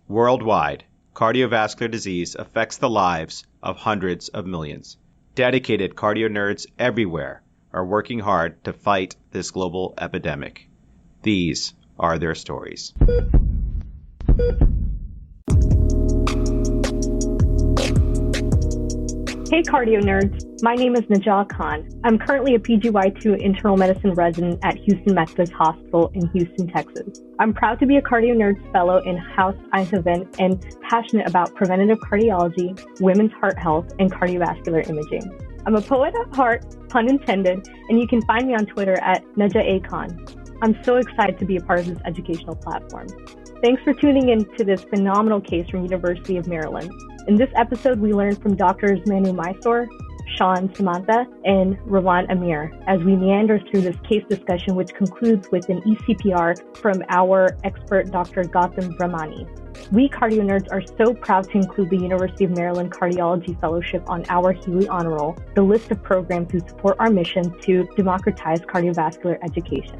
Worldwide, cardiovascular disease affects the lives of hundreds of millions. Dedicated CardioNerds everywhere are working hard to fight this global epidemic. These are their stories. Hey CardioNerds, my name is Najah Khan. I'm currently a PGY2 internal medicine resident at Houston Methodist Hospital in Houston, Texas. I'm proud to be a CardioNerds fellow in Haus Einthoven and passionate about preventative cardiology, women's heart health, and cardiovascular imaging. I'm a poet at heart, pun intended, and you can find me on Twitter at Najah A. Khan. I'm so excited to be a part of this educational platform. Thanks for tuning in to this phenomenal case from University of Maryland. In this episode, we learned from Doctors Manu Mysore, Shawn Samanta, and Rawan Amir as we meander through this case discussion, which concludes with an e-CPR from our expert, Dr. Gautam Ramani. We CardioNerds are so proud to include the University of Maryland Cardiology Fellowship on our Healy Honor Roll, the list of programs who support our mission to democratize cardiovascular education.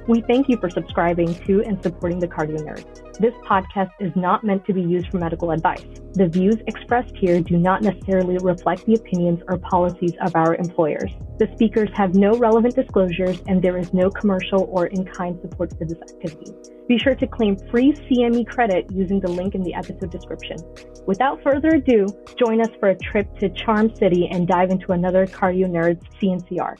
We thank you for subscribing to and supporting the CardioNerds. This podcast is not meant to be used for medical advice. The views expressed here do not necessarily reflect the opinions or policies of our employers. The speakers have no relevant disclosures, and there is no commercial or in-kind support for this activity. Be sure to claim free CME credit using the link in the episode description. Without further ado, join us for a trip to Charm City and dive into another CardioNerds CNCR.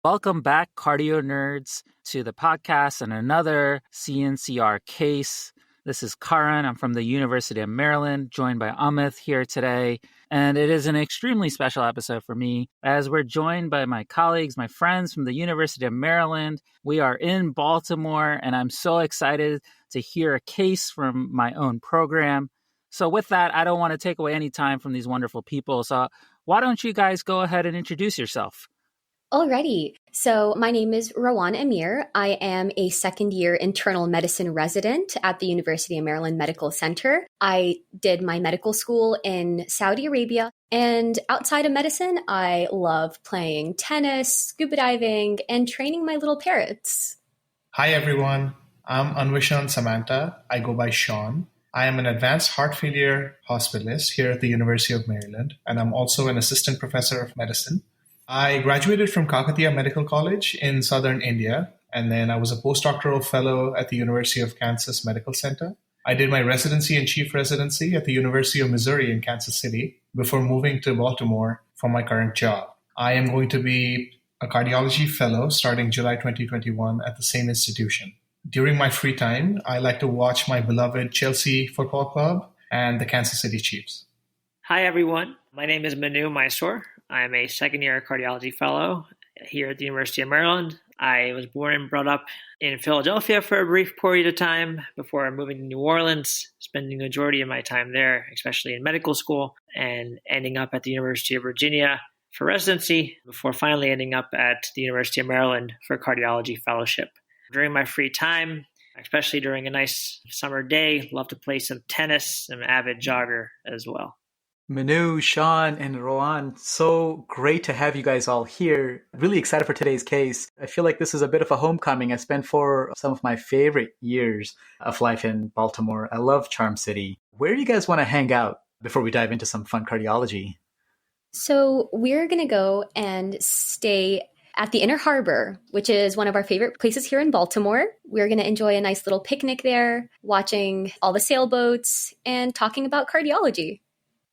Welcome back, CardioNerds, to the podcast and another CNCR case. This is Karan. I'm from the University of Maryland, joined by Amit here today. And it is an extremely special episode for me as we're joined by my colleagues, my friends from the University of Maryland. We are in Baltimore, and I'm so excited to hear a case from my own program. So with that, I don't want to take away any time from these wonderful people. So why don't you guys go ahead and introduce yourself? Alrighty. So my name is Rawan Amir. I am a second-year internal medicine resident at the University of Maryland Medical Center. I did my medical school in Saudi Arabia. And outside of medicine, I love playing tennis, scuba diving, and training my little parrots. Hi, everyone. I'm Shawn Samanta. I go by Shawn. I am an advanced heart failure hospitalist here at the University of Maryland, and I'm also an assistant professor of medicine. I graduated from Kakatiya Medical College in southern India, and then I was a postdoctoral fellow at the University of Kansas Medical Center. I did my residency and chief residency at the University of Missouri in Kansas City before moving to Baltimore for my current job. I am going to be a cardiology fellow starting July 2021 at the same institution. During my free time, I like to watch my beloved Chelsea Football Club and the Kansas City Chiefs. Hi, everyone. My name is Manu Mysore. I'm a second-year cardiology fellow here at the University of Maryland. I was born and brought up in Philadelphia for a brief period of time before moving to New Orleans, spending the majority of my time there, especially in medical school, and ending up at the University of Virginia for residency before finally ending up at the University of Maryland for cardiology fellowship. During my free time, especially during a nice summer day, love to play some tennis. I'm an avid jogger as well. Manu, Shawn, and Rawan, so great to have you guys all here. Really excited for today's case. I feel like this is a bit of a homecoming. I spent some of my favorite years of life in Baltimore. I love Charm City. Where do you guys want to hang out before we dive into some fun cardiology? So we're going to go and stay at the Inner Harbor, which is one of our favorite places here in Baltimore. We're going to enjoy a nice little picnic there, watching all the sailboats and talking about cardiology.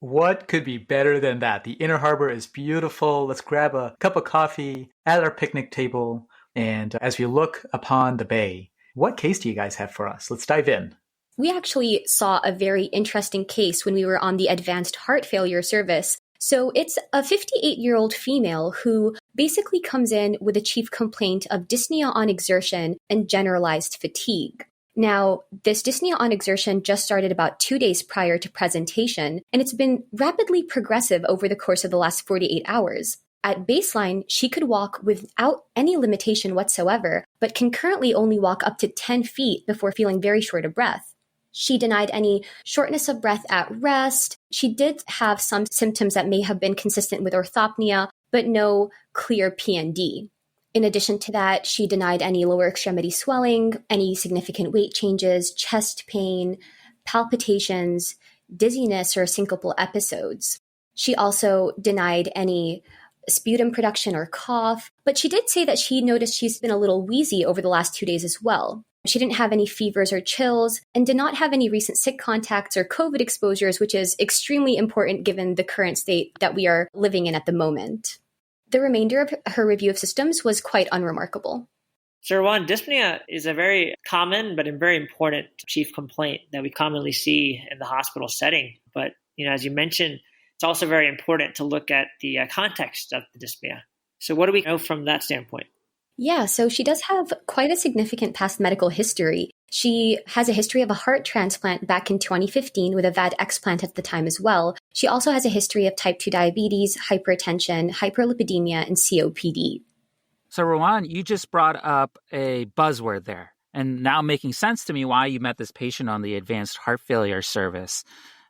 What could be better than that? The Inner Harbor is beautiful. Let's grab a cup of coffee at our picnic table. And as we look upon the bay, what case do you guys have for us? Let's dive in. We actually saw a very interesting case when we were on the advanced heart failure service. So it's a 58-year-old female who basically comes in with a chief complaint of dyspnea on exertion and generalized fatigue. Now, this dyspnea on exertion just started about 2 days prior to presentation, and it's been rapidly progressive over the course of the last 48 hours. At baseline, she could walk without any limitation whatsoever, but can currently only walk up to 10 feet before feeling very short of breath. She denied any shortness of breath at rest. She did have some symptoms that may have been consistent with orthopnea, but no clear PND. In addition to that, she denied any lower extremity swelling, any significant weight changes, chest pain, palpitations, dizziness, or syncopal episodes. She also denied any sputum production or cough, but she did say that she noticed she's been a little wheezy over the last 2 days as well. She didn't have any fevers or chills and did not have any recent sick contacts or COVID exposures, which is extremely important given the current state that we are living in at the moment. The remainder of her review of systems was quite unremarkable. So Rawan, dyspnea is a very common but a very important chief complaint that we commonly see in the hospital setting. But as you mentioned, it's also very important to look at the context of the dyspnea. So what do we know from that standpoint? Yeah, so she does have quite a significant past medical history. She has a history of a heart transplant back in 2015 with a VAD explant at the time as well. She also has a history of type 2 diabetes, hypertension, hyperlipidemia, and COPD. So Rawan, you just brought up a buzzword there, and now making sense to me why you met this patient on the advanced heart failure service.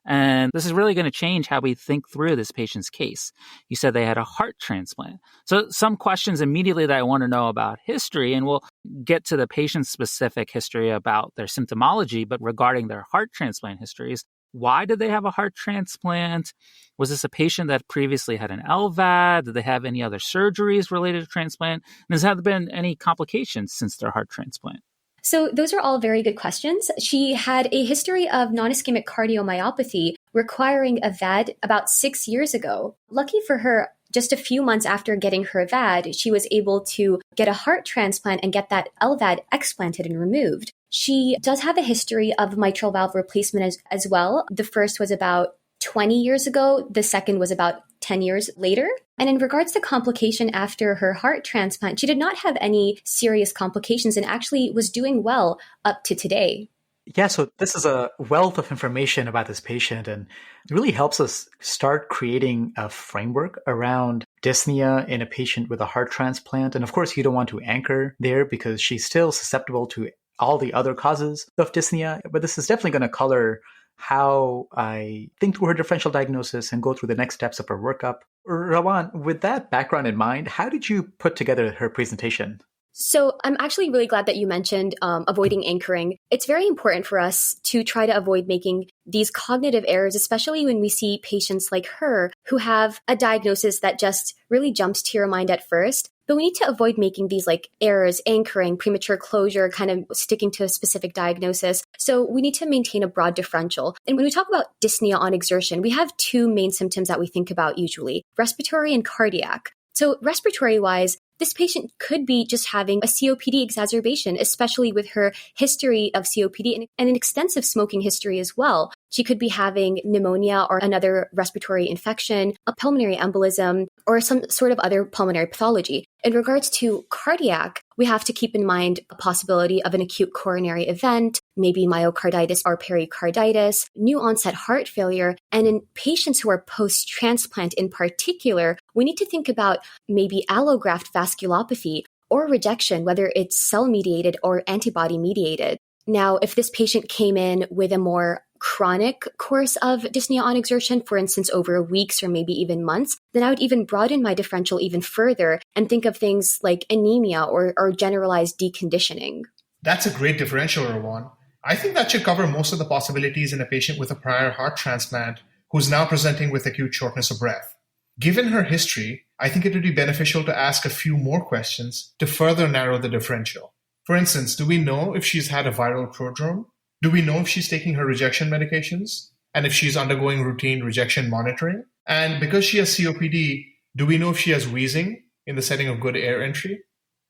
And this is really going to change how we think through this patient's case. You said they had a heart transplant. So some questions immediately that I want to know about history, and we'll get to the patient's specific history about their symptomology, but regarding their heart transplant histories, why did they have a heart transplant? Was this a patient that previously had an LVAD? Did they have any other surgeries related to transplant? And has there been any complications since their heart transplant? So those are all very good questions. She had a history of non-ischemic cardiomyopathy requiring a VAD about 6 years ago. Lucky for her, just a few months after getting her VAD, she was able to get a heart transplant and get that LVAD explanted and removed. She does have a history of mitral valve replacement as well. The first was about 20 years ago. The second was about 10 years later. And in regards to complication after her heart transplant, she did not have any serious complications and actually was doing well up to today. Yeah, so this is a wealth of information about this patient, and it really helps us start creating a framework around dyspnea in a patient with a heart transplant. And of course, you don't want to anchor there because she's still susceptible to all the other causes of dyspnea, but this is definitely going to color how I think through her differential diagnosis and go through the next steps of her workup. Rawan, with that background in mind, how did you put together her presentation? So I'm actually really glad that you mentioned avoiding anchoring. It's very important for us to try to avoid making these cognitive errors, especially when we see patients like her who have a diagnosis that just really jumps to your mind at first. But we need to avoid making these errors, anchoring, premature closure, kind of sticking to a specific diagnosis. So we need to maintain a broad differential. And when we talk about dyspnea on exertion, we have two main symptoms that we think about usually, respiratory and cardiac. So respiratory-wise, this patient could be just having a COPD exacerbation, especially with her history of COPD and an extensive smoking history as well. She could be having pneumonia or another respiratory infection, a pulmonary embolism, or some sort of other pulmonary pathology. In regards to cardiac, we have to keep in mind a possibility of an acute coronary event, maybe myocarditis or pericarditis, new onset heart failure, and in patients who are post-transplant in particular, we need to think about maybe allograft vasculopathy or rejection, whether it's cell-mediated or antibody-mediated. Now, if this patient came in with a more chronic course of dyspnea on exertion, for instance, over weeks or maybe even months, then I would even broaden my differential even further and think of things like anemia or generalized deconditioning. That's a great differential, Rawan. I think that should cover most of the possibilities in a patient with a prior heart transplant who's now presenting with acute shortness of breath. Given her history, I think it would be beneficial to ask a few more questions to further narrow the differential. For instance, do we know if she's had a viral prodrome? Do we know if she's taking her rejection medications? And if she's undergoing routine rejection monitoring? And because she has COPD, do we know if she has wheezing in the setting of good air entry?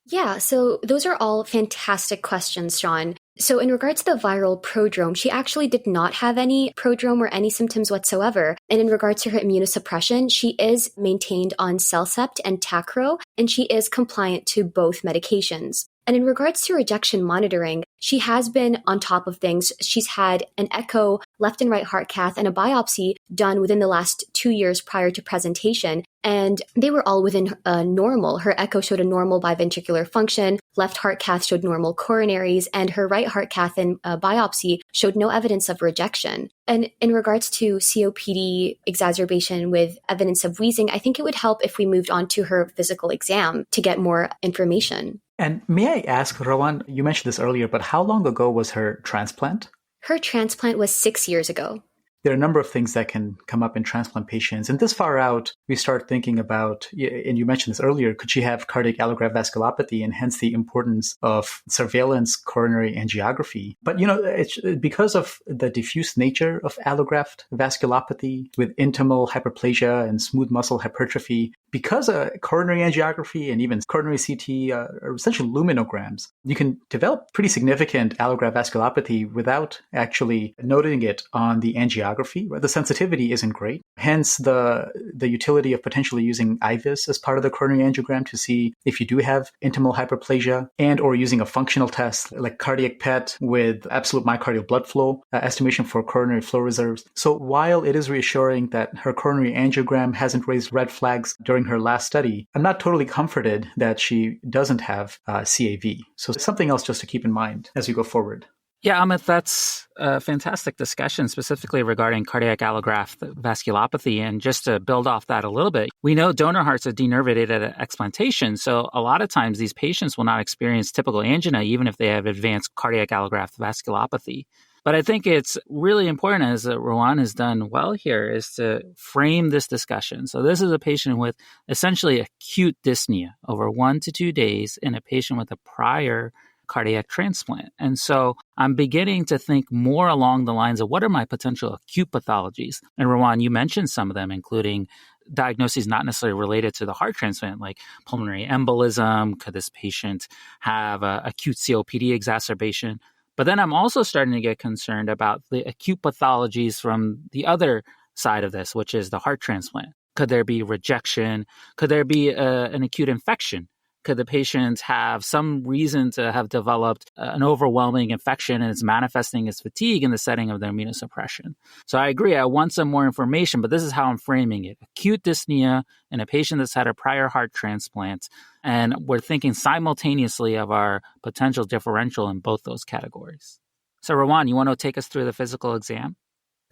Yeah, so those are all fantastic questions, Shawn. So in regards to the viral prodrome, she actually did not have any prodrome or any symptoms whatsoever. And in regards to her immunosuppression, she is maintained on Cellcept and Tacro, and she is compliant to both medications. And in regards to rejection monitoring, she has been on top of things. She's had an echo, left and right heart cath, and a biopsy done within the last 2 years prior to presentation. And they were all within normal. Her echo showed a normal biventricular function, left heart cath showed normal coronaries, and her right heart cath and biopsy showed no evidence of rejection. And in regards to COPD exacerbation with evidence of wheezing, I think it would help if we moved on to her physical exam to get more information. And may I ask, Rawan, you mentioned this earlier, but how long ago was her transplant? Her transplant was 6 years ago. There are a number of things that can come up in transplant patients. And this far out, we start thinking about, and you mentioned this earlier, could she have cardiac allograft vasculopathy and hence the importance of surveillance coronary angiography? But, it's because of the diffuse nature of allograft vasculopathy with intimal hyperplasia and smooth muscle hypertrophy, because coronary angiography and even coronary CT are essentially luminograms, you can develop pretty significant allograft vasculopathy without actually noting it on the angiography. The sensitivity isn't great. Hence the utility of potentially using IVUS as part of the coronary angiogram to see if you do have intimal hyperplasia, and or using a functional test like cardiac PET with absolute myocardial blood flow estimation for coronary flow reserves. So while it is reassuring that her coronary angiogram hasn't raised red flags during her last study, I'm not totally comforted that she doesn't have CAV. So something else just to keep in mind as we go forward. Yeah, Amit, that's a fantastic discussion specifically regarding cardiac allograft vasculopathy. And just to build off that a little bit, we know donor hearts are denervated at explantation. So a lot of times these patients will not experience typical angina, even if they have advanced cardiac allograft vasculopathy. But I think it's really important, as Rawan has done well here, is to frame this discussion. So this is a patient with essentially acute dyspnea over 1 to 2 days in a patient with a prior cardiac transplant. And so I'm beginning to think more along the lines of what are my potential acute pathologies? And Rawan, you mentioned some of them, including diagnoses not necessarily related to the heart transplant, like pulmonary embolism. Could this patient have an acute COPD exacerbation? But then I'm also starting to get concerned about the acute pathologies from the other side of this, which is the heart transplant. Could there be rejection? Could there be an acute infection? Could the patient have some reason to have developed an overwhelming infection and it's manifesting as fatigue in the setting of their immunosuppression? So I agree, I want some more information, but this is how I'm framing it. Acute dyspnea in a patient that's had a prior heart transplant, and we're thinking simultaneously of our potential differential in both those categories. So Rawan, you want to take us through the physical exam?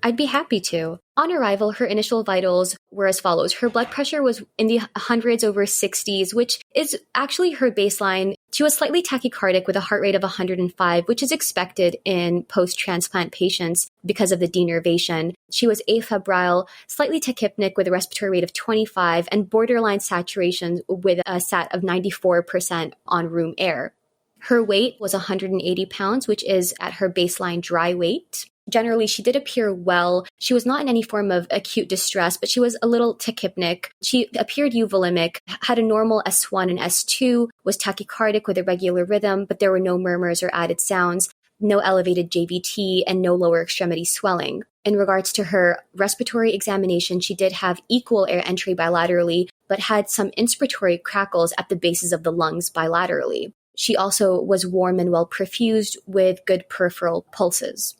I'd be happy to. On arrival, her initial vitals were as follows. Her blood pressure was in the 100s over 60s, which is actually her baseline. She was slightly tachycardic with a heart rate of 105, which is expected in post-transplant patients because of the denervation. She was afebrile, slightly tachypnic with a respiratory rate of 25, and borderline saturation with a sat of 94% on room air. Her weight was 180 pounds, which is at her baseline dry weight. Generally, she did appear well. She was not in any form of acute distress, but she was a little tachypnic. She appeared euvolemic, had a normal S1 and S2, was tachycardic with a regular rhythm, but there were no murmurs or added sounds, no elevated JVT, and no lower extremity swelling. In regards to her respiratory examination, she did have equal air entry bilaterally, but had some inspiratory crackles at the bases of the lungs bilaterally. She also was warm and well perfused with good peripheral pulses.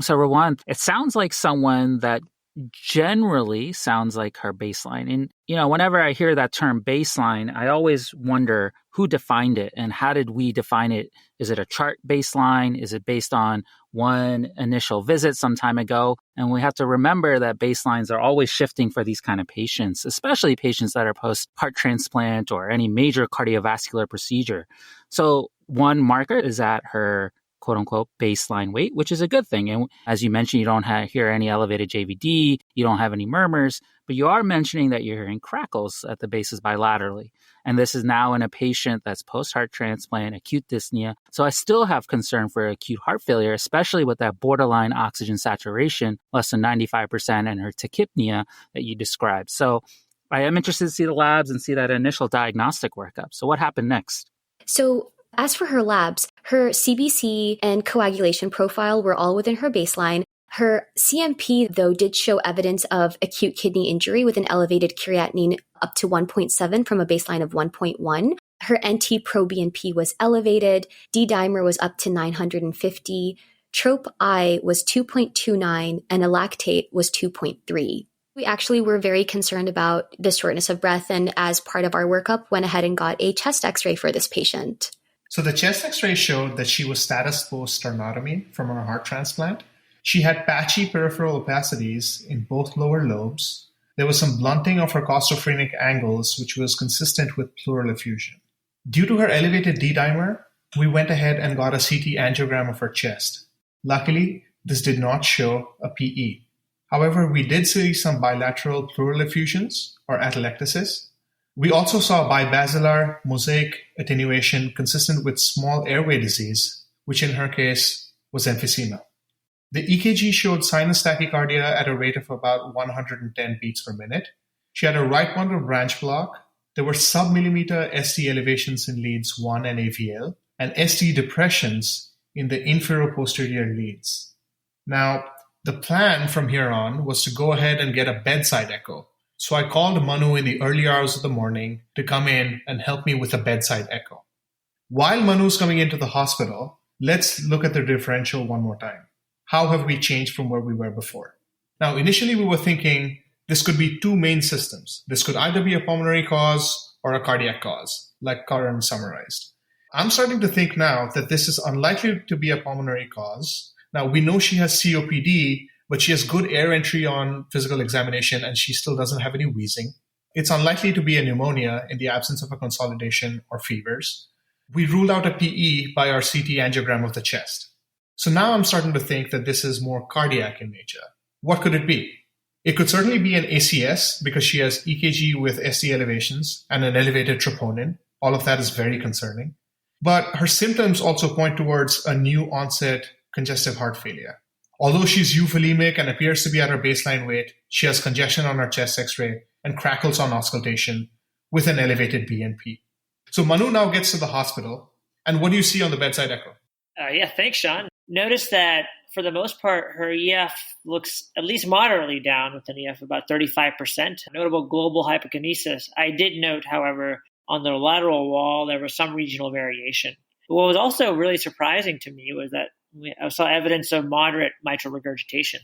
So Rawan, it sounds like someone that generally sounds like her baseline. And, whenever I hear that term baseline, I always wonder who defined it and how did we define it? Is it a chart baseline? Is it based on one initial visit some time ago? And we have to remember that baselines are always shifting for these kind of patients, especially patients that are post-heart transplant or any major cardiovascular procedure. So one marker is at her quote-unquote baseline weight, which is a good thing. And as you mentioned, you don't hear any elevated JVD, you don't have any murmurs, but you are mentioning that you're hearing crackles at the bases bilaterally. And this is now in a patient that's post-heart transplant, acute dyspnea. So I still have concern for acute heart failure, especially with that borderline oxygen saturation, less than 95%, and her tachypnea that you described. So I am interested to see the labs and see that initial diagnostic workup. So what happened next? So as for her labs, her CBC and coagulation profile were all within her baseline. Her CMP, though, did show evidence of acute kidney injury with an elevated creatinine up to 1.7 from a baseline of 1.1. Her NT-proBNP was elevated. D-dimer was up to 950. Trop-I was 2.29, and a lactate was 2.3. We actually were very concerned about the shortness of breath, and as part of our workup, went ahead and got a chest x-ray for this patient. So the chest x-ray showed that she was status post-sternotomy from her heart transplant. She had patchy peripheral opacities in both lower lobes. There was some blunting of her costophrenic angles, which was consistent with pleural effusion. Due to her elevated D-dimer, we went ahead and got a CT angiogram of her chest. Luckily, This did not show a PE. However, we did see some bilateral pleural effusions or atelectasis. We also saw bibasilar mosaic attenuation consistent with small airway disease, which in her case was emphysema. The EKG showed sinus tachycardia at a rate of about 110 beats per minute. She had a right bundle branch block. There were sub-millimeter ST elevations in leads 1 and AVL, and ST depressions in the infero-posterior leads. Now, the plan from here on was to go ahead and get a bedside echo. So I called Manu in the early hours of the morning to come in and help me with a bedside echo. While Manu's coming into the hospital, let's look at the differential one more time. How have we changed from where we were before? Now, initially we were thinking this could be two main systems. This could either be a pulmonary cause or a cardiac cause, like Karan summarized. I'm starting to think now that this is unlikely to be a pulmonary cause. Now, we know she has COPD, but she has good air entry on physical examination and she still doesn't have any wheezing. It's unlikely to be a pneumonia in the absence of a consolidation or fevers. We ruled out a PE by our CT angiogram of the chest. So now I'm starting to think that this is more cardiac in nature. What could it be? It could certainly be an ACS because she has EKG with ST elevations and an elevated troponin. All of that is very concerning. But her symptoms also point towards a new onset congestive heart failure. Although she's euvolemic and appears to be at her baseline weight, she has congestion on her chest x-ray and crackles on auscultation with an elevated BNP. So Manu now gets to the hospital. And what do you see on the bedside echo? Thanks, Shawn. Notice that for the most part, her EF looks at least moderately down with an EF of about 35%. Notable global hypokinesis. I did note, however, on the lateral wall, there was some regional variation. What was also really surprising to me was that I saw evidence of moderate mitral regurgitation.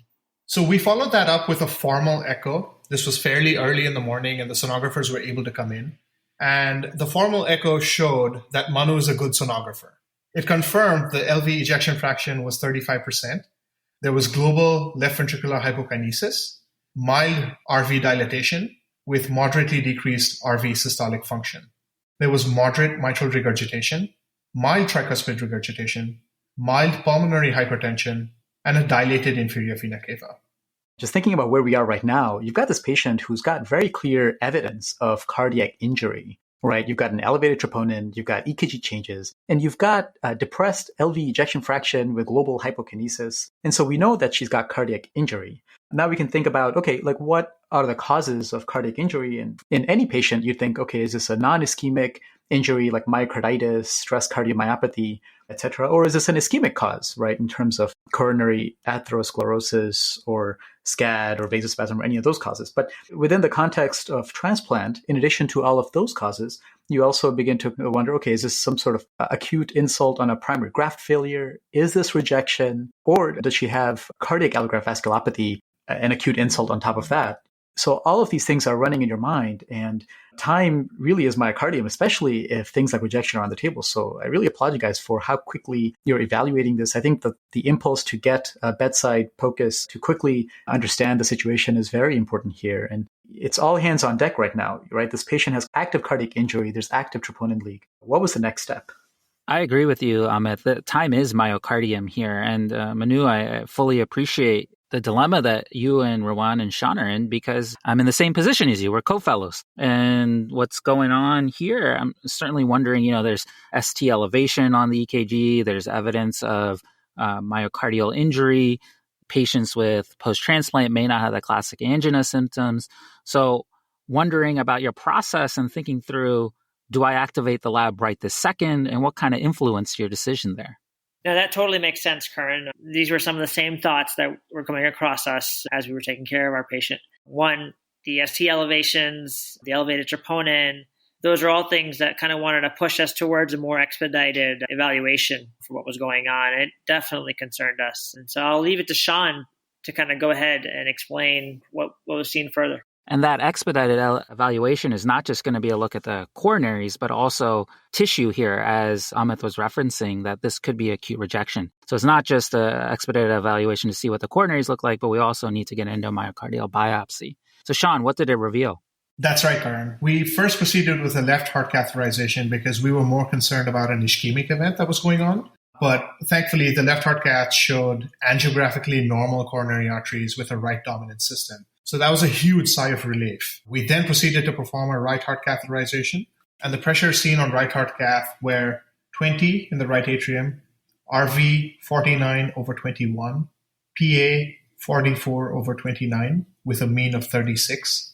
So we followed that up with a formal echo. This was fairly early in the morning and the sonographers were able to come in. And the formal echo showed that Manu is a good sonographer. It confirmed the LV ejection fraction was 35%. There was global left ventricular hypokinesis, mild RV dilatation with moderately decreased RV systolic function. There was moderate mitral regurgitation, mild tricuspid regurgitation, mild pulmonary hypertension, and a dilated inferior vena cava. Just thinking about where we are right now, you've got this patient who's got very clear evidence of cardiac injury, right? You've got an elevated troponin, you've got EKG changes, and you've got a depressed LV ejection fraction with global hypokinesis. And so we know that she's got cardiac injury. Now we can think about, okay, like what are the causes of cardiac injury? And in any patient, you'd think, okay, is this a non-ischemic injury like myocarditis, stress cardiomyopathy, etc., or is this an ischemic cause, right, in terms of coronary atherosclerosis or SCAD or vasospasm or any of those causes? But within the context of transplant, in addition to all of those causes, you also begin to wonder, okay, is this some sort of acute insult on a primary graft failure? Is this rejection? Or does she have cardiac allograft vasculopathy, an acute insult on top of that? So all of these things are running in your mind, and time really is myocardium, especially if things like rejection are on the table. So I really applaud you guys for how quickly you're evaluating this. I think that the impulse to get a bedside POCUS to quickly understand the situation is very important here. And it's all hands on deck right now, right? This patient has active cardiac injury. There's active troponin leak. What was the next step? I agree with you, Amit. The time is myocardium here. And Manu, I fully appreciate the dilemma that you and Rawan and Shawn are in, because I'm in the same position as you. We're co-fellows. And what's going on here, I'm certainly wondering, there's ST elevation on the EKG. There's evidence of myocardial injury. Patients with post-transplant may not have the classic angina symptoms. So wondering about your process and thinking through, do I activate the lab right this second? And what kind of influenced your decision there? No, that totally makes sense, Karan. These were some of the same thoughts that were coming across us as we were taking care of our patient. One, the ST elevations, the elevated troponin, those are all things that kind of wanted to push us towards a more expedited evaluation for what was going on. It definitely concerned us. And so I'll leave it to Shawn to kind of go ahead and explain what was seen further. And that expedited evaluation is not just going to be a look at the coronaries, but also tissue here, as Amit was referencing, that this could be acute rejection. So it's not just an expedited evaluation to see what the coronaries look like, but we also need to get an endomyocardial biopsy. So Shawn, what did it reveal? That's right, Karan. We first proceeded with a left heart catheterization because we were more concerned about an ischemic event that was going on. But thankfully, the left heart cath showed angiographically normal coronary arteries with a right dominant system. So that was a huge sigh of relief. We then proceeded to perform a right heart catheterization, and the pressures seen on right heart cath were 20 in the right atrium, RV 49/21, PA 44/29 with a mean of 36.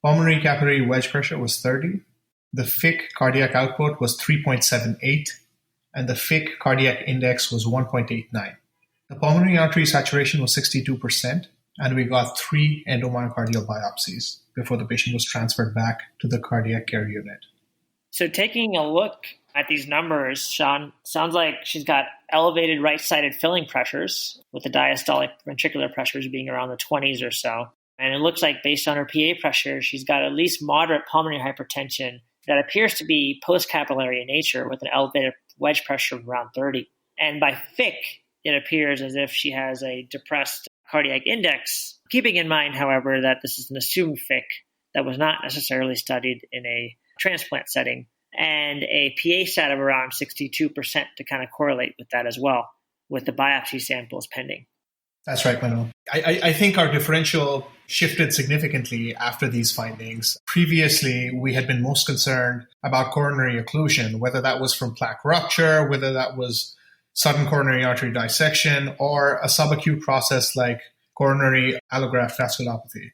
Pulmonary capillary wedge pressure was 30. The FIC cardiac output was 3.78, and the FIC cardiac index was 1.89. The pulmonary artery saturation was 62%, and we got 3 endomyocardial biopsies before the patient was transferred back to the cardiac care unit. So taking a look at these numbers, Shawn, sounds like she's got elevated right-sided filling pressures, with the diastolic ventricular pressures being around the 20s or so. And it looks like based on her PA pressure, she's got at least moderate pulmonary hypertension that appears to be post-capillary in nature with an elevated wedge pressure of around 30. And by FIC, it appears as if she has a depressed cardiac index, keeping in mind, however, that this is an assumed FIC that was not necessarily studied in a transplant setting, and a PA stat of around 62% to kind of correlate with that as well, with the biopsy samples pending. That's right, Manu. I think our differential shifted significantly after these findings. Previously, we had been most concerned about coronary occlusion, whether that was from plaque rupture, whether that was sudden coronary artery dissection, or a subacute process like coronary allograft vasculopathy.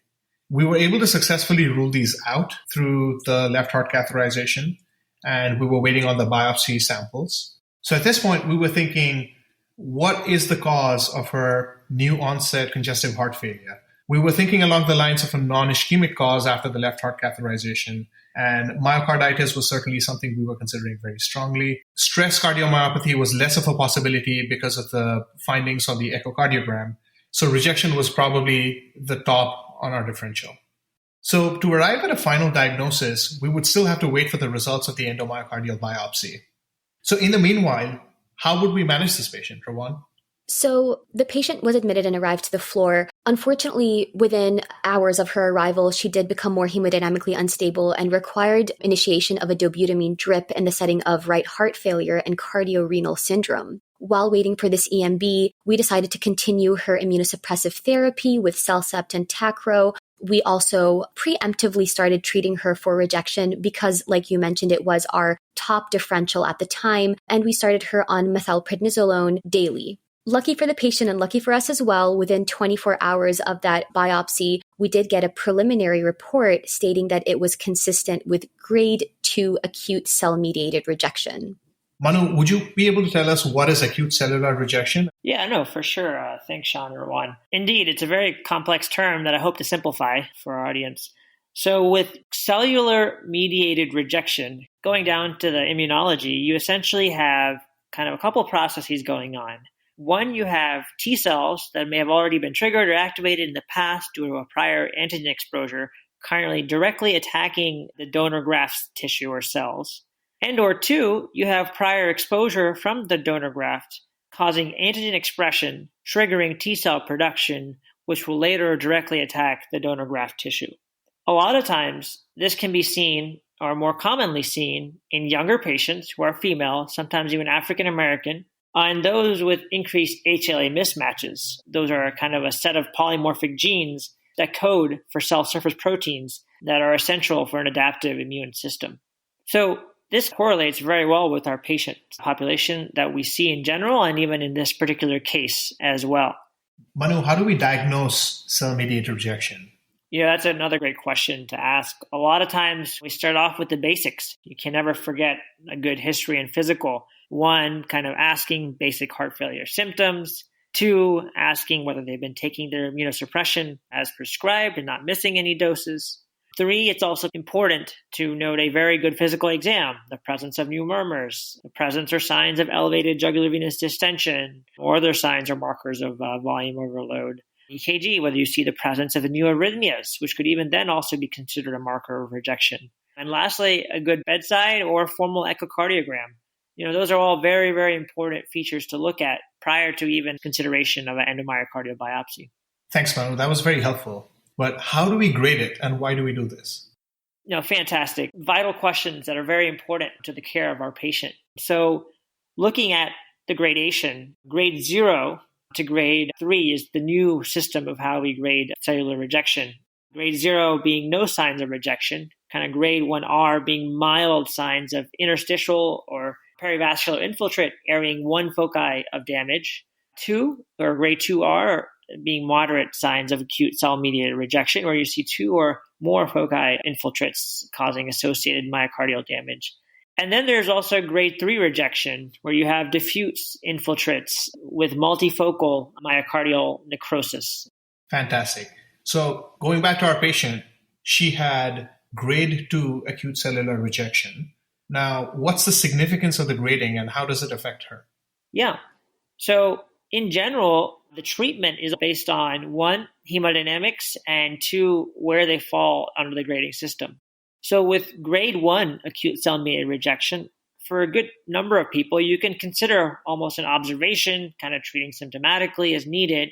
We were able to successfully rule these out through the left heart catheterization, and we were waiting on the biopsy samples. So at this point, we were thinking, what is the cause of her new onset congestive heart failure? We were thinking along the lines of a non-ischemic cause after the left heart catheterization, and myocarditis was certainly something we were considering very strongly. Stress cardiomyopathy was less of a possibility because of the findings on the echocardiogram. So rejection was probably the top on our differential. So to arrive at a final diagnosis, we would still have to wait for the results of the endomyocardial biopsy. So in the meanwhile, how would we manage this patient, Rawan? So the patient was admitted and arrived to the floor. Unfortunately, within hours of her arrival, she did become more hemodynamically unstable and required initiation of a dobutamine drip in the setting of right heart failure and cardiorenal syndrome. While waiting for this EMB, we decided to continue her immunosuppressive therapy with Celcept and Tacro. We also preemptively started treating her for rejection because, like you mentioned, it was our top differential at the time, and we started her on methylprednisolone daily. Lucky for the patient and lucky for us as well, within 24 hours of that biopsy, we did get a preliminary report stating that it was consistent with grade 2 acute cell-mediated rejection. Manu, would you be able to tell us what is acute cellular rejection? Yeah, no, for sure. Thanks, Shawn and Rawan. Indeed, it's a very complex term that I hope to simplify for our audience. So with cellular mediated rejection, going down to the immunology, you essentially have kind of a couple processes going on. One, you have T cells that may have already been triggered or activated in the past due to a prior antigen exposure, currently directly attacking the donor graft's tissue or cells. And or two, you have prior exposure from the donor graft causing antigen expression, triggering T cell production, which will later directly attack the donor graft tissue. A lot of times, this can be seen, or more commonly seen, in younger patients who are female, sometimes even African American, and those with increased HLA mismatches. Those are kind of a set of polymorphic genes that code for cell surface proteins that are essential for an adaptive immune system. So this correlates very well with our patient population that we see in general and even in this particular case as well. Manu, how do we diagnose cell-mediated rejection? Yeah, that's another great question to ask. A lot of times we start off with the basics. You can never forget a good history and physical. One, kind of asking basic heart failure symptoms. Two, asking whether they've been taking their immunosuppression as prescribed and not missing any doses. Three, it's also important to note a very good physical exam, the presence of new murmurs, the presence or signs of elevated jugular venous distension, or other signs or markers of volume overload. EKG, whether you see the presence of new arrhythmias, which could even then also be considered a marker of rejection. And lastly, a good bedside or formal echocardiogram. Those are all very, very important features to look at prior to even consideration of an endomyocardial biopsy. Thanks, Manu. That was very helpful. But how do we grade it, and why do we do this? Fantastic. Vital questions that are very important to the care of our patient. So looking at the gradation. Grade 0 to grade 3 is the new system of how we grade cellular rejection. Grade 0 being no signs of rejection, kind of grade 1R being mild signs of interstitial or perivascular infiltrate airing one foci of damage. 2 or grade 2R being moderate signs of acute cell-mediated rejection, where you see 2 or more foci infiltrates causing associated myocardial damage. And then there's also grade 3 rejection, where you have diffuse infiltrates with multifocal myocardial necrosis. Fantastic. So going back to our patient, she had grade 2 acute cellular rejection. Now, what's the significance of the grading and how does it affect her? Yeah. So in general, the treatment is based on 1, hemodynamics, and 2, where they fall under the grading system. So with grade 1 acute cell-mediated rejection, for a good number of people, you can consider almost an observation, kind of treating symptomatically as needed.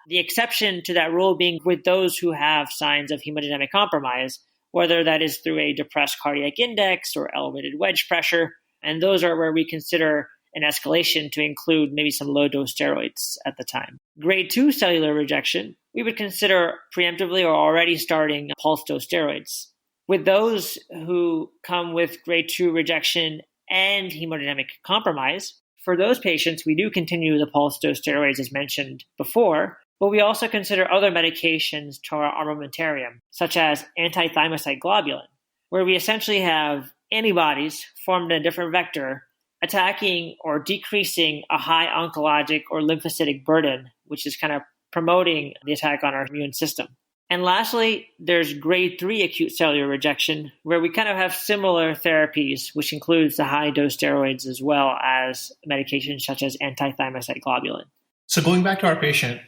The exception to that rule being with those who have signs of hemodynamic compromise, whether that is through a depressed cardiac index or elevated wedge pressure. And those are where we consider an escalation to include maybe some low-dose steroids at the time. Grade 2 cellular rejection, we would consider preemptively or already starting pulse dose steroids. With those who come with grade 2 rejection and hemodynamic compromise, for those patients, we do continue the pulse dose steroids as mentioned before, but we also consider other medications to our armamentarium, such as anti-thymocyte globulin, where we essentially have antibodies formed in a different vector attacking or decreasing a high oncologic or lymphocytic burden, which is kind of promoting the attack on our immune system. And lastly, there's grade 3 acute cellular rejection, where we kind of have similar therapies, which includes the high-dose steroids as well as medications such as anti-thymocyte globulin. So going back to our patient,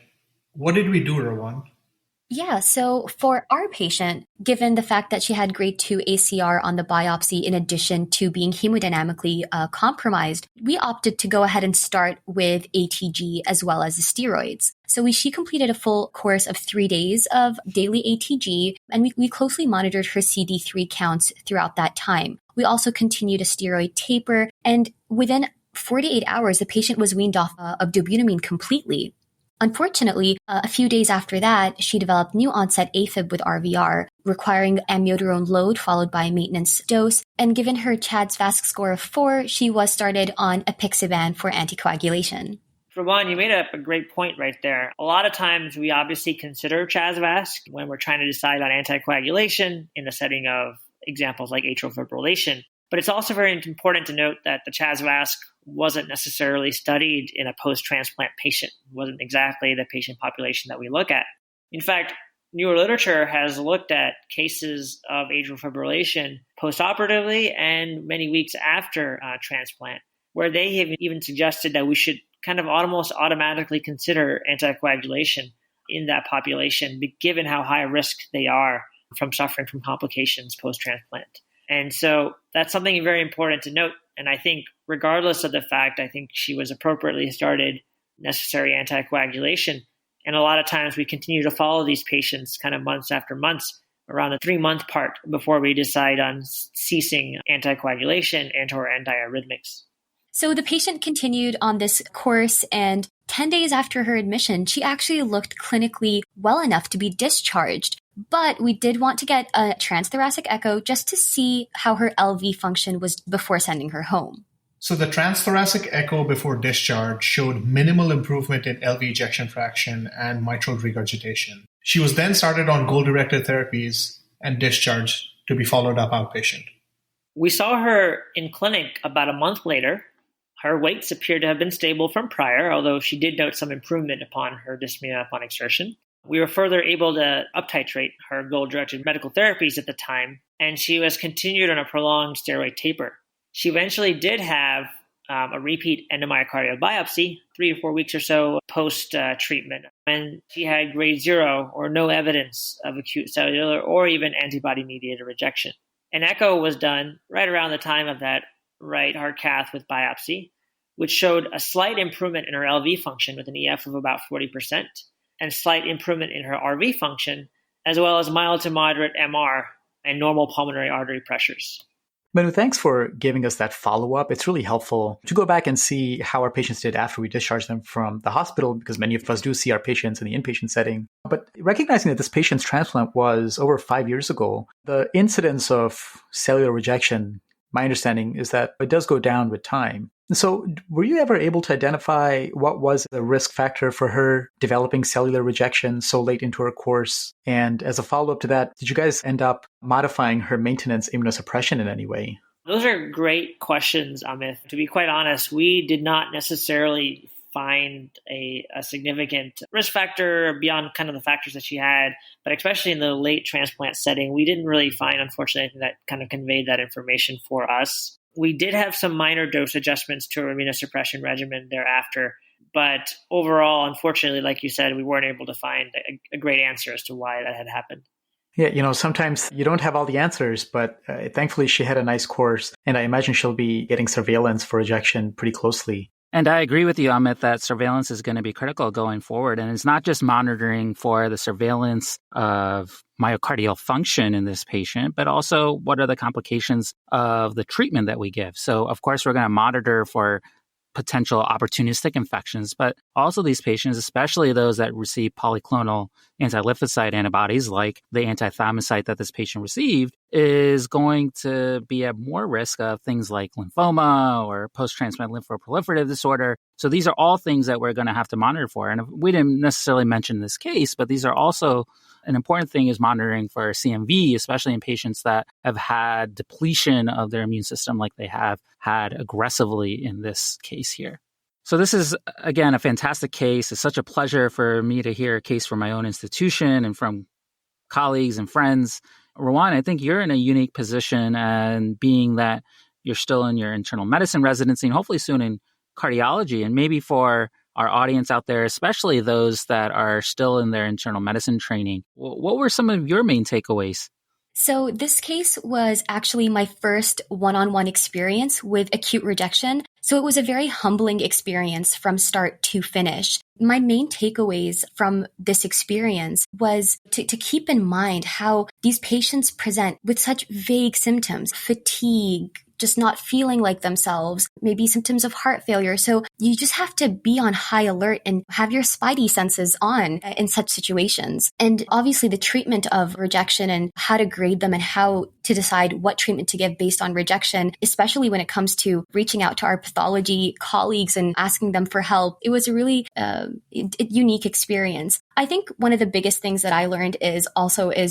what did we do, Rawan? Yeah, so for our patient, given the fact that she had grade 2 ACR on the biopsy in addition to being hemodynamically compromised, we opted to go ahead and start with ATG as well as the steroids. So she completed a full course of 3 days of daily ATG, and we closely monitored her CD3 counts throughout that time. We also continued a steroid taper, and within 48 hours, the patient was weaned off of dobutamine completely. Unfortunately, a few days after that, she developed new onset AFib with RVR, requiring amiodarone load followed by a maintenance dose. And given her CHA2DS2-VASc score of 4, she was started on apixaban for anticoagulation. Rawan, you made up a great point right there. A lot of times we obviously consider CHA2DS2-VASc when we're trying to decide on anticoagulation in the setting of examples like atrial fibrillation. But it's also very important to note that the CHA2DS2-VASc wasn't necessarily studied in a post-transplant patient. It wasn't exactly the patient population that we look at. In fact, newer literature has looked at cases of atrial fibrillation postoperatively and many weeks after transplant, where they have even suggested that we should kind of almost automatically consider anticoagulation in that population, given how high risk they are from suffering from complications post-transplant. And so that's something very important to note. And I think regardless of the fact, I think she was appropriately started necessary anticoagulation. And a lot of times we continue to follow these patients kind of months after months around the 3-month part before we decide on ceasing anticoagulation and or antiarrhythmics. So the patient continued on this course, and 10 days after her admission, she actually looked clinically well enough to be discharged. But we did want to get a transthoracic echo just to see how her LV function was before sending her home. So the transthoracic echo before discharge showed minimal improvement in LV ejection fraction and mitral regurgitation. She was then started on goal-directed therapies and discharged to be followed up outpatient. We saw her in clinic about a month later. Her weights appeared to have been stable from prior, although she did note some improvement upon her dyspnea upon exertion. We were further able to uptitrate her goal-directed medical therapies at the time, and she was continued on a prolonged steroid taper. She eventually did have a repeat endomyocardial biopsy 3 or 4 weeks or so post-treatment, and she had grade 0 or no evidence of acute cellular or even antibody-mediated rejection. An echo was done right around the time of that right heart cath with biopsy, which showed a slight improvement in her LV function with an EF of about 40%. And slight improvement in her RV function, as well as mild to moderate MR and normal pulmonary artery pressures. Manu, thanks for giving us that follow-up. It's really helpful to go back and see how our patients did after we discharged them from the hospital, because many of us do see our patients in the inpatient setting. But recognizing that this patient's transplant was over 5 years ago, the incidence of cellular rejection, my understanding is that it does go down with time. So were you ever able to identify what was the risk factor for her developing cellular rejection so late into her course? And as a follow-up to that, did you guys end up modifying her maintenance immunosuppression in any way? Those are great questions, Amit. To be quite honest, we did not necessarily find a significant risk factor beyond kind of the factors that she had, but especially in the late transplant setting, we didn't really find, unfortunately, anything that kind of conveyed that information for us. We did have some minor dose adjustments to our immunosuppression regimen thereafter, but overall, unfortunately, like you said, we weren't able to find a great answer as to why that had happened. Yeah, sometimes you don't have all the answers, but thankfully she had a nice course, and I imagine she'll be getting surveillance for rejection pretty closely. And I agree with you, Amit, that surveillance is going to be critical going forward. And it's not just monitoring for the surveillance of myocardial function in this patient, but also what are the complications of the treatment that we give. So, of course, we're going to monitor for potential opportunistic infections, but also these patients, especially those that receive polyclonal anti-lymphocyte antibodies like the anti-thymocyte that this patient received, is going to be at more risk of things like lymphoma or post-transplant lymphoproliferative disorder. So these are all things that we're going to have to monitor for. And we didn't necessarily mention this case, but these are also an important thing is monitoring for CMV, especially in patients that have had depletion of their immune system like they have had aggressively in this case here. So this is, again, a fantastic case. It's such a pleasure for me to hear a case from my own institution and from colleagues and friends. Rawan, I think you're in a unique position, and being that you're still in your internal medicine residency and hopefully soon in cardiology, and maybe for our audience out there, especially those that are still in their internal medicine training, what were some of your main takeaways? So this case was actually my first one-on-one experience with acute rejection. So it was a very humbling experience from start to finish. My main takeaways from this experience was to keep in mind how these patients present with such vague symptoms, fatigue, just not feeling like themselves, maybe symptoms of heart failure. So you just have to be on high alert and have your spidey senses on in such situations. And obviously the treatment of rejection and how to grade them and how to decide what treatment to give based on rejection, especially when it comes to reaching out to our pathology colleagues and asking them for help. It was a really unique experience. I think one of the biggest things that I learned is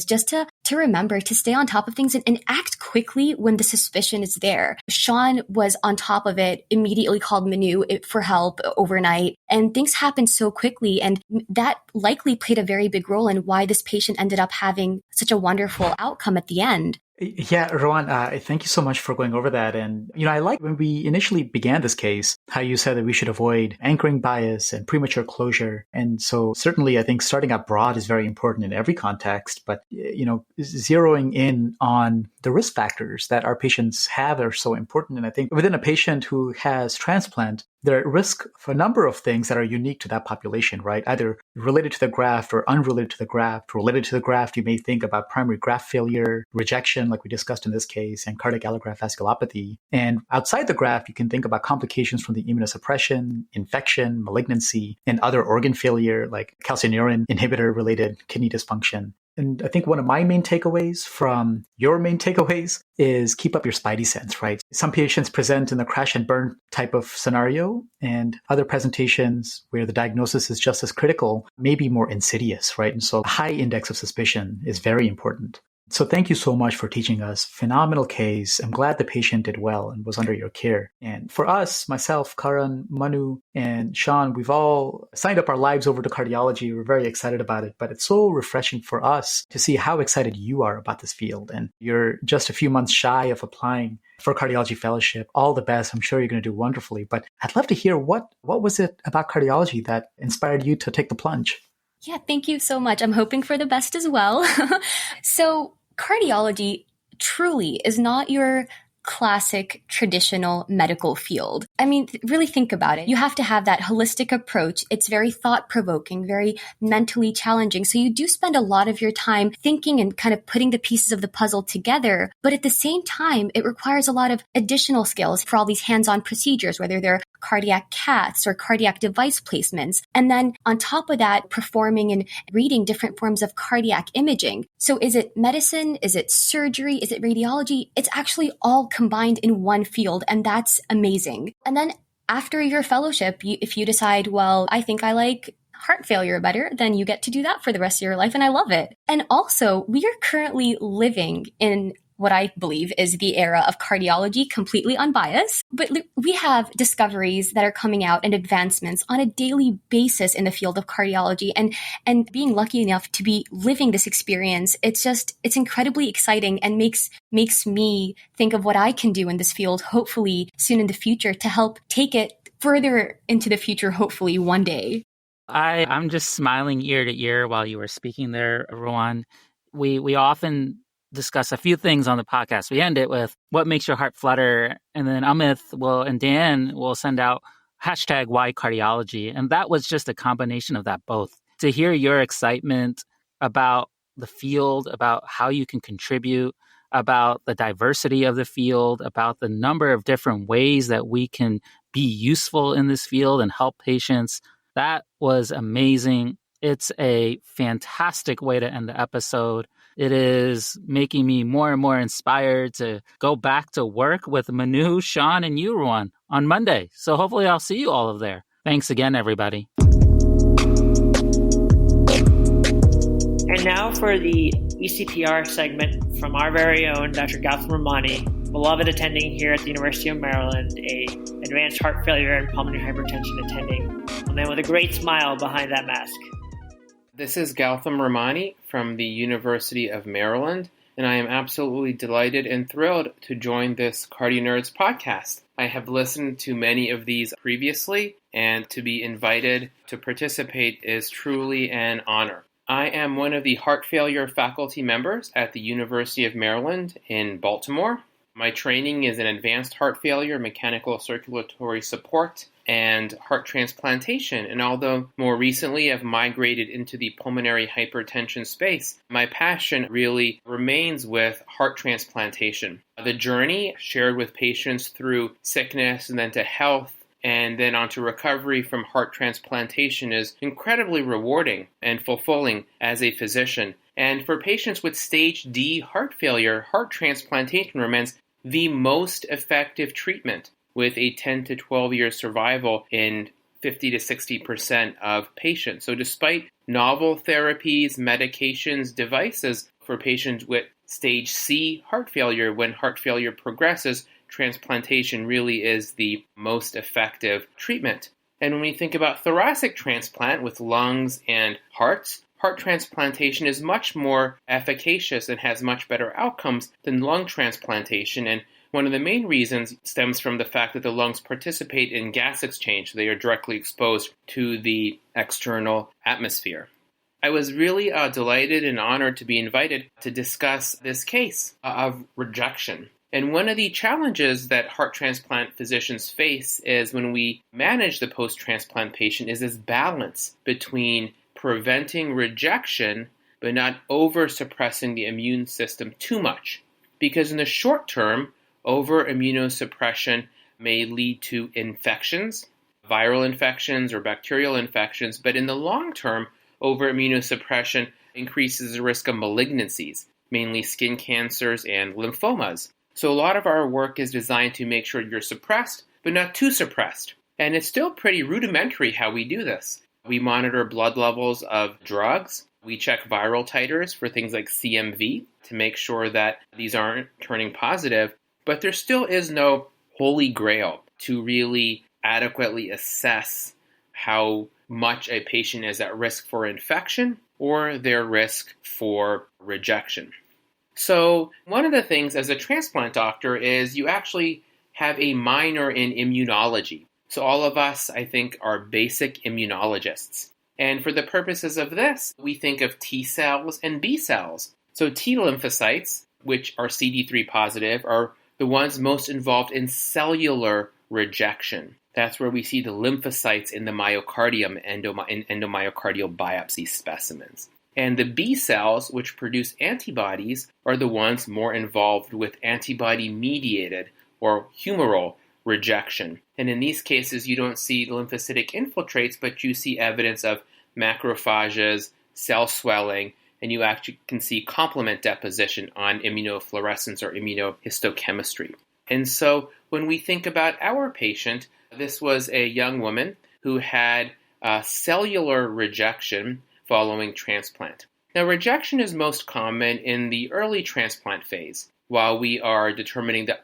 just to remember to stay on top of things and act quickly when the suspicion is there. Shawn was on top of it, immediately called Manu for help overnight, and things happened so quickly. And that likely played a very big role in why this patient ended up having such a wonderful outcome at the end. Yeah, Rawan, thank you so much for going over that. And, I like when we initially began this case, how you said that we should avoid anchoring bias and premature closure. And so certainly I think starting out broad is very important in every context, but, zeroing in on the risk factors that our patients have are so important. And I think within a patient who has transplant, they're at risk for a number of things that are unique to that population, right? Either related to the graft or unrelated to the graft. Related to the graft, you may think about primary graft failure, rejection, like we discussed in this case, and cardiac allograft vasculopathy. And outside the graft, you can think about complications from the immunosuppression, infection, malignancy, and other organ failure, like calcineurin inhibitor-related kidney dysfunction. And I think one of my main takeaways from your main takeaways is keep up your spidey sense, right? Some patients present in the crash and burn type of scenario, and other presentations where the diagnosis is just as critical may be more insidious, right? And so a high index of suspicion is very important. So thank you so much for teaching us. Phenomenal case. I'm glad the patient did well and was under your care. And for us, myself, Karan, Manu, and Shawn, we've all signed up our lives over to cardiology. We're very excited about it, but it's so refreshing for us to see how excited you are about this field. And you're just a few months shy of applying for cardiology fellowship. All the best. I'm sure you're going to do wonderfully. But I'd love to hear what was it about cardiology that inspired you to take the plunge? Yeah, thank you so much. I'm hoping for the best as well. So cardiology truly is not your classic traditional medical field. I mean, really think about it. You have to have that holistic approach. It's very thought-provoking, very mentally challenging. So you do spend a lot of your time thinking and kind of putting the pieces of the puzzle together. But at the same time, it requires a lot of additional skills for all these hands-on procedures, whether they're cardiac caths or cardiac device placements. And then on top of that, performing and reading different forms of cardiac imaging. So is it medicine? Is it surgery? Is it radiology? It's actually all combined in one field, and that's amazing. And then after your fellowship, if you decide, well, I think I like heart failure better, then you get to do that for the rest of your life, and I love it. And also, we are currently living in what I believe is the era of cardiology, completely unbiased. But we have discoveries that are coming out and advancements on a daily basis in the field of cardiology. And being lucky enough to be living this experience, it's incredibly exciting and makes me think of what I can do in this field, hopefully soon in the future, to help take it further into the future, hopefully one day. I'm just smiling ear to ear while you were speaking there, Rawan. We often discuss a few things on the podcast. We end it with what makes your heart flutter, and then Amit and Dan will send out hashtag why cardiology. And that was just a combination of that both. To hear your excitement about the field, about how you can contribute, about the diversity of the field, about the number of different ways that we can be useful in this field and help patients, that was amazing. It's a fantastic way to end the episode. It is making me more and more inspired to go back to work with Manu, Shawn, and you, Rawan, on Monday. So hopefully I'll see you all over there. Thanks again, everybody. And now for the e-CPR segment from our very own Dr. Gautam Ramani, beloved attending here at the University of Maryland, a advanced heart failure and pulmonary hypertension attending, a man with a great smile behind that mask. This is Gautam Ramani from the University of Maryland, and I am absolutely delighted and thrilled to join this CardioNerds podcast. I have listened to many of these previously, and to be invited to participate is truly an honor. I am one of the heart failure faculty members at the University of Maryland in Baltimore. My training is in advanced heart failure, mechanical circulatory support, and heart transplantation. And although more recently I've migrated into the pulmonary hypertension space, my passion really remains with heart transplantation. The journey shared with patients through sickness and then to health and then onto recovery from heart transplantation is incredibly rewarding and fulfilling as a physician. And for patients with stage D heart failure, heart transplantation remains the most effective treatment, with a 10 to 12-year survival in 50 to 60% of patients. So despite novel therapies, medications, devices for patients with stage C heart failure, when heart failure progresses, transplantation really is the most effective treatment. And when we think about thoracic transplant with lungs and hearts, heart transplantation is much more efficacious and has much better outcomes than lung transplantation. And one of the main reasons stems from the fact that the lungs participate in gas exchange. They are directly exposed to the external atmosphere. I was really delighted and honored to be invited to discuss this case of rejection. And one of the challenges that heart transplant physicians face is when we manage the post-transplant patient is this balance between preventing rejection but not over-suppressing the immune system too much. Because in the short term, over-immunosuppression may lead to infections, viral infections or bacterial infections, but in the long term, over-immunosuppression increases the risk of malignancies, mainly skin cancers and lymphomas. So a lot of our work is designed to make sure you're suppressed, but not too suppressed. And it's still pretty rudimentary how we do this. We monitor blood levels of drugs. We check viral titers for things like CMV to make sure that these aren't turning positive. But there still is no holy grail to really adequately assess how much a patient is at risk for infection or their risk for rejection. So one of the things as a transplant doctor is you actually have a minor in immunology. So all of us, I think, are basic immunologists. And for the purposes of this, we think of T cells and B cells. So T lymphocytes, which are CD3 positive, are the ones most involved in cellular rejection. That's where we see the lymphocytes in the myocardium in endomyocardial biopsy specimens. And the B cells, which produce antibodies, are the ones more involved with antibody-mediated or humoral rejection. And in these cases, you don't see lymphocytic infiltrates, but you see evidence of macrophages, cell swelling, and you actually can see complement deposition on immunofluorescence or immunohistochemistry. And so when we think about our patient, this was a young woman who had cellular rejection following transplant. Now, rejection is most common in the early transplant phase, while we are determining the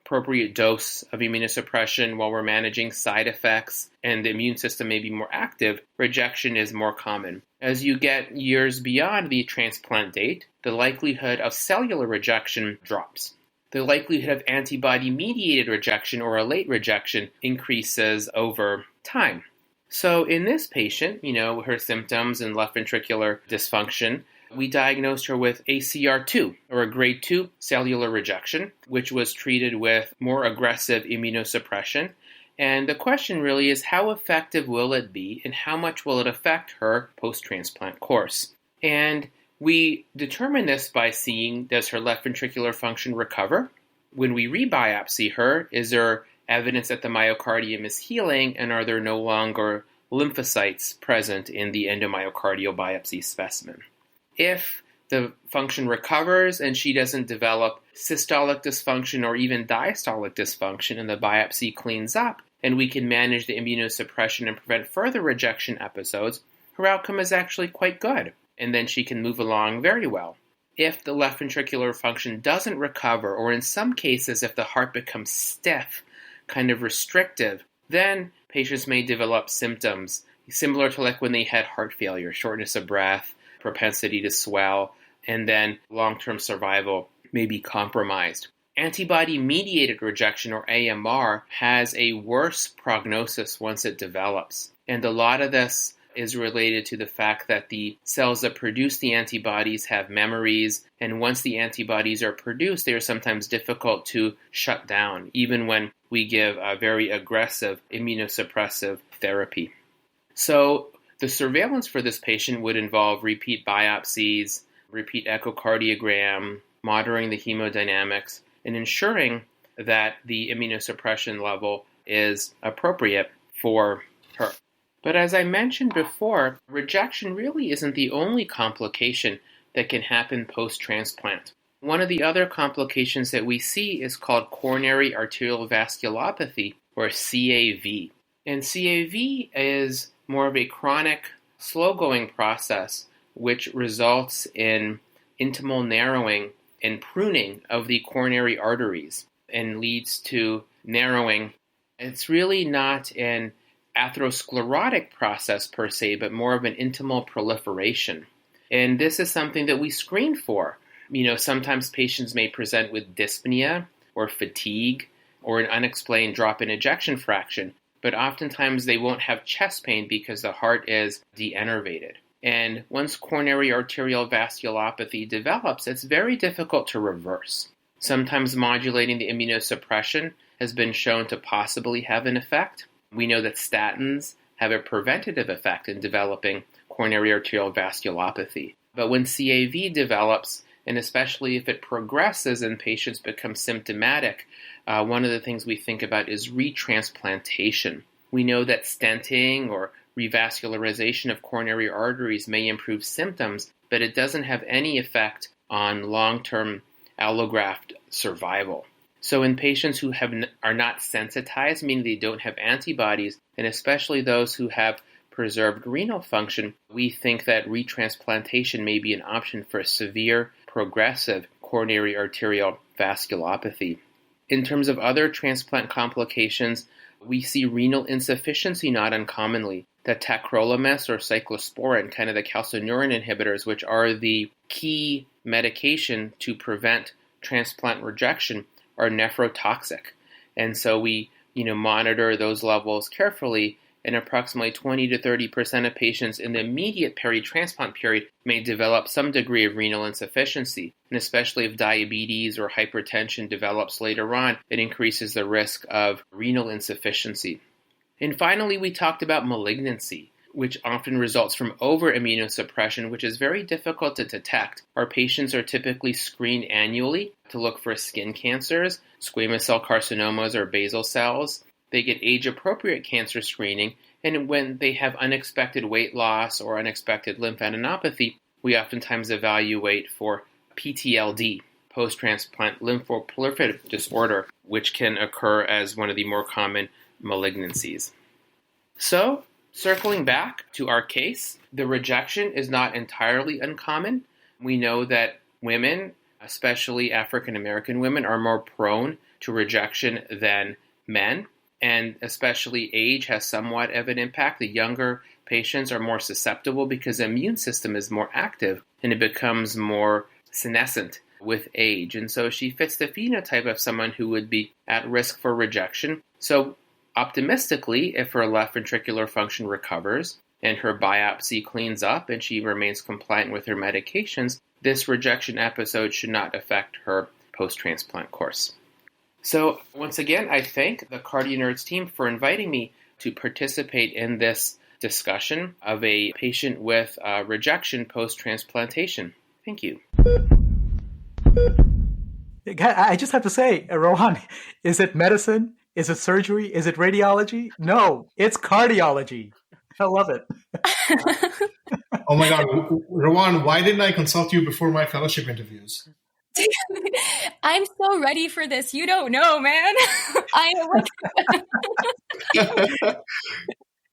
appropriate dose of immunosuppression, while we're managing side effects and the immune system may be more active. Rejection is more common. As you get years beyond the transplant date, the likelihood of cellular rejection drops. The likelihood of antibody-mediated rejection or a late rejection increases over time. So in this patient, her symptoms and left ventricular dysfunction, we diagnosed her with ACR2, or a grade 2 cellular rejection, which was treated with more aggressive immunosuppression. And the question really is, how effective will it be and how much will it affect her post-transplant course? And we determine this by seeing, does her left ventricular function recover? When we rebiopsy her, is there evidence that the myocardium is healing, and are there no longer lymphocytes present in the endomyocardial biopsy specimen? If the function recovers and she doesn't develop systolic dysfunction or even diastolic dysfunction and the biopsy cleans up and we can manage the immunosuppression and prevent further rejection episodes, her outcome is actually quite good, and then she can move along very well. If the left ventricular function doesn't recover, or in some cases if the heart becomes stiff, kind of restrictive, then patients may develop symptoms similar to like when they had heart failure, shortness of breath, propensity to swell, and then long-term survival may be compromised. Antibody-mediated rejection, or AMR, has a worse prognosis once it develops. And a lot of this is related to the fact that the cells that produce the antibodies have memories, and once the antibodies are produced, they are sometimes difficult to shut down, even when we give a very aggressive immunosuppressive therapy. So the surveillance for this patient would involve repeat biopsies, repeat echocardiogram, monitoring the hemodynamics, and ensuring that the immunosuppression level is appropriate for her. But as I mentioned before, rejection really isn't the only complication that can happen post-transplant. One of the other complications that we see is called coronary arterial vasculopathy, or CAV. And CAV is more of a chronic, slow-going process which results in intimal narrowing and pruning of the coronary arteries and leads to narrowing. It's really not an atherosclerotic process per se, but more of an intimal proliferation. And this is something that we screen for. Sometimes patients may present with dyspnea or fatigue or an unexplained drop in ejection fraction, but oftentimes they won't have chest pain because the heart is de-innervated. And once coronary arterial vasculopathy develops, it's very difficult to reverse. Sometimes modulating the immunosuppression has been shown to possibly have an effect. We know that statins have a preventative effect in developing coronary arterial vasculopathy. But when CAV develops, and especially if it progresses and patients become symptomatic, one of the things we think about is retransplantation. We know that stenting or revascularization of coronary arteries may improve symptoms, but it doesn't have any effect on long-term allograft survival. So in patients who are not sensitized, meaning they don't have antibodies, and especially those who have preserved renal function, we think that retransplantation may be an option for severe progressive coronary arterial vasculopathy. In terms of other transplant complications, we see renal insufficiency not uncommonly. That tacrolimus or cyclosporin, kind of the calcineurin inhibitors, which are the key medication to prevent transplant rejection, are nephrotoxic. And so we monitor those levels carefully and approximately 20 to 30% of patients in the immediate peri-transplant period may develop some degree of renal insufficiency. And especially if diabetes or hypertension develops later on, it increases the risk of renal insufficiency. And finally, we talked about malignancy, which often results from over-immunosuppression, which is very difficult to detect. Our patients are typically screened annually to look for skin cancers, squamous cell carcinomas, or basal cells. They get age-appropriate cancer screening, and when they have unexpected weight loss or unexpected lymphadenopathy, we oftentimes evaluate for PTLD, post-transplant lymphoproliferative disorder, which can occur as one of the more common malignancies. So, circling back to our case, the rejection is not entirely uncommon. We know that women, especially African American women, are more prone to rejection than men, and especially age has somewhat of an impact. The younger patients are more susceptible because the immune system is more active and it becomes more senescent with age. And so she fits the phenotype of someone who would be at risk for rejection. So optimistically, if her left ventricular function recovers and her biopsy cleans up and she remains compliant with her medications, this rejection episode should not affect her post-transplant course. So once again, I thank the CardioNerds team for inviting me to participate in this discussion of a patient with rejection post-transplantation. Thank you. I just have to say, Rawan, is it medicine? Is it surgery? Is it radiology? No, it's cardiology. I love it. Oh my God, Rawan, why didn't I consult you before my fellowship interviews? I'm so ready for this. You don't know, man. I know.